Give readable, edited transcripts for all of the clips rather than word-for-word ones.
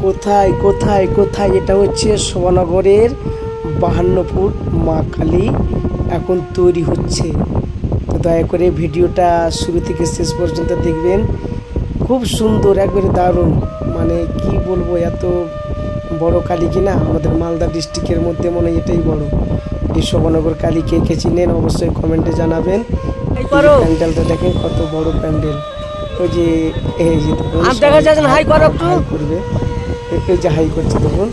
কোথায় কোথায় কোথায় এটা হচ্ছে শোভানগরের 52 ফুট মা কালী এখন তৈরি হচ্ছে। তো দয়া করে ভিডিওটা শুরু থেকে শেষ পর্যন্ত দেখবেন। খুব সুন্দর, একবারে দারুণ, মানে কি বলবো, এত বড় কালী কিনা আমাদের মালদা ডিস্ট্রিক্টের মধ্যে মনে হয় এটাই বড়। এই শোভানগর কালী কে কে চিনেন অবশ্যই কমেন্টে জানাবেন। প্যান্ডেলটা দেখেন কত বড় প্যান্ডেল। ওই যে এই যে হাই করবে, এই যে হাই করছে দেখুন।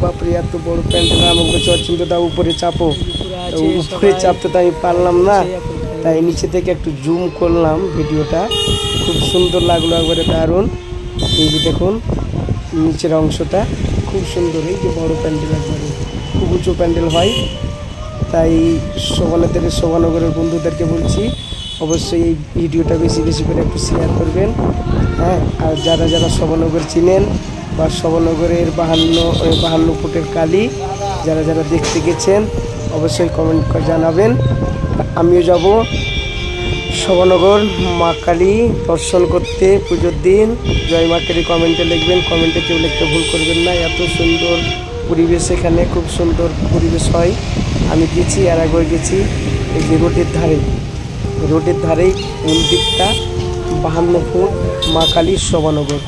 বাপরে এত বড় প্যান্ডেল, আমাকে চর্চিন্ত দাও উপরে চাপো, উপরে চাপতে তো আমি পারলাম না, তাই নিচে থেকে একটু জুম করলাম ভিডিওটা। খুব সুন্দর লাগলো, একবারে দারুণ। এই যে দেখুন নিচের অংশটা খুব সুন্দর, এই যে বড় প্যান্ডেল, একবারে খুব উঁচু প্যান্ডেল হয়। তাই শোভানগরের বন্ধুদেরকে বলছি অবশ্যই এই ভিডিওটা বেশি বেশি করে একটু শেয়ার করবেন, হ্যাঁ। আর যারা যারা শোভানগর চিনেন বা শোভানগরের 52 ফুটের কালী যারা যারা দেখতে গেছেন অবশ্যই কমেন্ট করে জানাবেন। আমিও যাব শোভানগর মা কালী দর্শন করতে পুজোর দিন। জয় মা কালী কমেন্টে লিখবেন, কমেন্টে কেউ লিখতে ভুল করবেন না। এত সুন্দর পরিবেশ, এখানে খুব সুন্দর পরিবেশ হয়। আমি গেছি, আর একবার গেছি এই যে রোডের ধারেই মন্দিরটা 52 ফুট মা কালীর শোভানগর।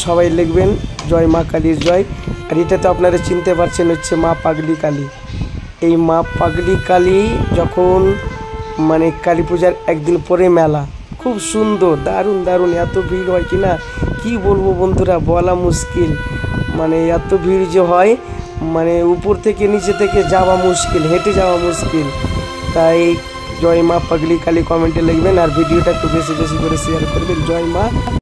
সবাই লিখবেন জয় মা কালীর জয়। আর এটা তো আপনারা চিনতে পারছেন হচ্ছে মা পাগলি কালী। এই মা পাগলি কালী যখন মানে কালী পূজার একদিন পরে মেলা, খুব সুন্দর, দারুণ দারুণ। এত ভিড় হয় কিনা কি বলবো বন্ধুরা, বলা মুশকিল। মানে এত ভিড় যে হয়, মানে উপর থেকে নিচে থেকে যাওয়া মুশকিল, হেঁটে যাওয়া মুশকিল। তাই জয় মা পাগলি কালী কমেন্টে লিখবেন, আর ভিডিওটা একটু বেশি বেশি করে শেয়ার করবেন। জয় মা।